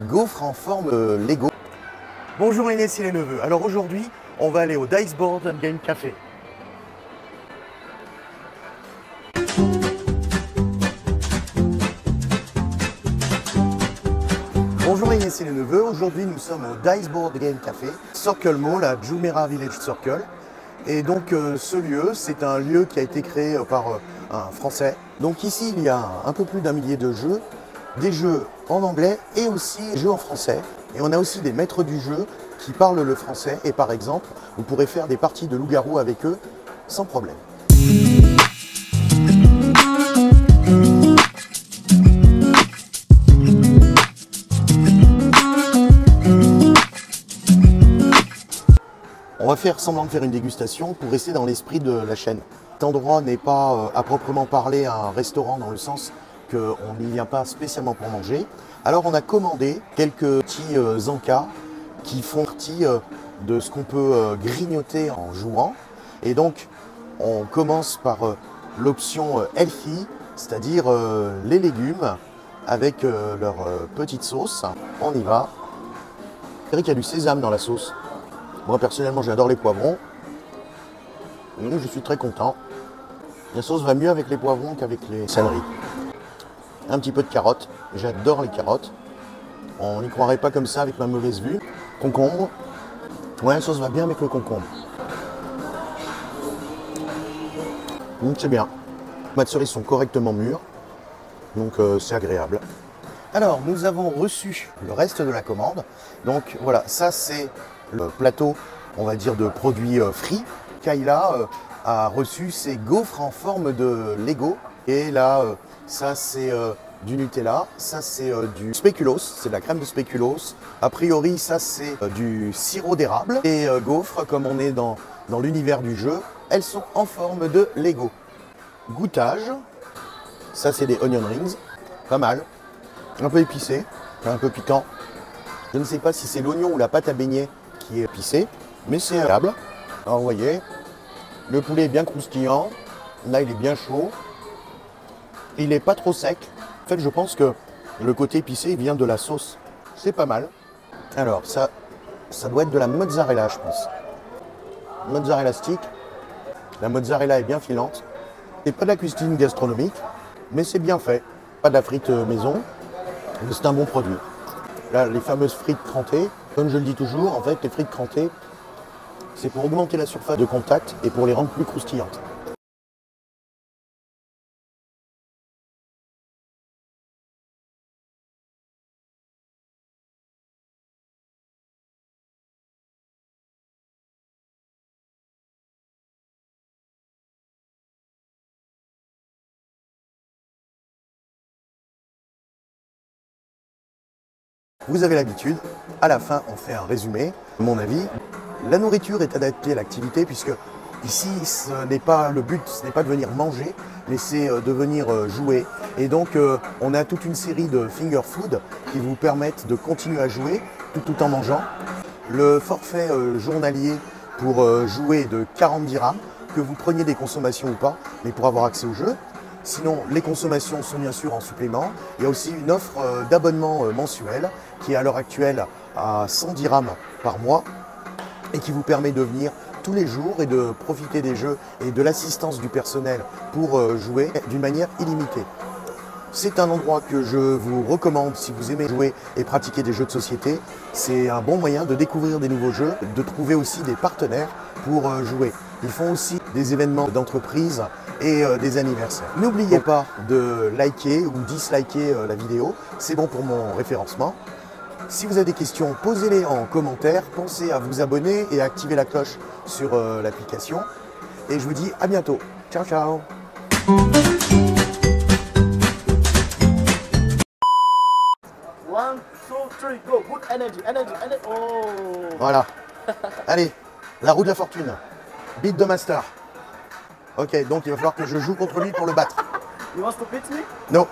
Gaufre en forme Lego. Bonjour Inès et les neveux. Alors aujourd'hui, on va aller au Dice Board and Game Café. Bonjour Inès et les neveux. Aujourd'hui, nous sommes au Dice Board Game Café, Circle Mall à Jumeirah Village Circle. Et donc ce lieu, c'est un lieu qui a été créé par un Français. Donc ici, il y a un peu plus d'1 millier de jeux, des jeux en anglais et aussi des jeux en français. Et on a aussi des maîtres du jeu qui parlent le français. Et par exemple, vous pourrez faire des parties de loup-garou avec eux sans problème. On va faire semblant de faire une dégustation pour rester dans l'esprit de la chaîne. Cet endroit n'est pas à proprement parler un restaurant dans le sens qu'on n'y vient pas spécialement pour manger. Alors on a commandé quelques petits encas qui font partie de ce qu'on peut grignoter en jouant. Et donc on commence par l'option healthy, c'est-à-dire les légumes avec leur petite sauce. On y va. C'est vrai qu'il y a du sésame dans la sauce. Moi personnellement j'adore les poivrons. Et je suis très content. La sauce va mieux avec les poivrons qu'avec les céleris. Un petit peu de carottes, j'adore les carottes. On n'y croirait pas comme ça avec ma mauvaise vue. Concombre, ouais, la sauce va bien avec le concombre. C'est bien. Les tomates cerises sont correctement mûres, donc c'est agréable. Alors, nous avons reçu le reste de la commande. Donc voilà, ça c'est le plateau, on va dire, de produits frits. Kayla a reçu ses gaufres en forme de Lego. Et là, ça c'est du Nutella, ça c'est du spéculoos, c'est de la crème de spéculoos. A priori, ça c'est du sirop d'érable. Et gaufres, comme on est dans l'univers du jeu, elles sont en forme de Lego. Goûtage, ça c'est des onion rings, pas mal. Un peu épicé, un peu piquant. Je ne sais pas si c'est l'oignon ou la pâte à beignet qui est épicée, mais c'est agréable. Alors vous voyez, le poulet est bien croustillant, là il est bien chaud. Il n'est pas trop sec. En fait, je pense que le côté épicé vient de la sauce. C'est pas mal. Alors, ça doit être de la mozzarella, je pense. Mozzarella stick. La mozzarella est bien filante. C'est pas de la cuisine gastronomique, mais c'est bien fait. Pas de la frite maison, mais c'est un bon produit. Là, les fameuses frites crantées. Comme je le dis toujours, en fait, les frites crantées, c'est pour augmenter la surface de contact et pour les rendre plus croustillantes. Vous avez l'habitude, à la fin on fait un résumé. À mon avis, la nourriture est adaptée à l'activité puisque ici le but ce n'est pas de venir manger, mais c'est de venir jouer. Et donc on a toute une série de finger food qui vous permettent de continuer à jouer tout en mangeant. Le forfait journalier pour jouer est de 40 dirhams, que vous preniez des consommations ou pas, mais pour avoir accès au jeu. Sinon, les consommations sont bien sûr en supplément. Il y a aussi une offre d'abonnement mensuel qui est à l'heure actuelle à 100 dirhams par mois et qui vous permet de venir tous les jours et de profiter des jeux et de l'assistance du personnel pour jouer d'une manière illimitée. C'est un endroit que je vous recommande si vous aimez jouer et pratiquer des jeux de société. C'est un bon moyen de découvrir des nouveaux jeux, de trouver aussi des partenaires pour jouer. Ils font aussi des événements d'entreprise et des anniversaires. N'oubliez pas de liker ou disliker la vidéo, c'est bon pour mon référencement. Si vous avez des questions, posez-les en commentaire. Pensez à vous abonner et à activer la cloche sur l'application. Et je vous dis à bientôt. Ciao, ciao. One, two, three, go. Good energy, energy, energy. Oh. Voilà. Allez, la roue de la fortune. Beat the master. Ok, donc il va falloir que je joue contre lui pour le battre. You want to beat me? Non.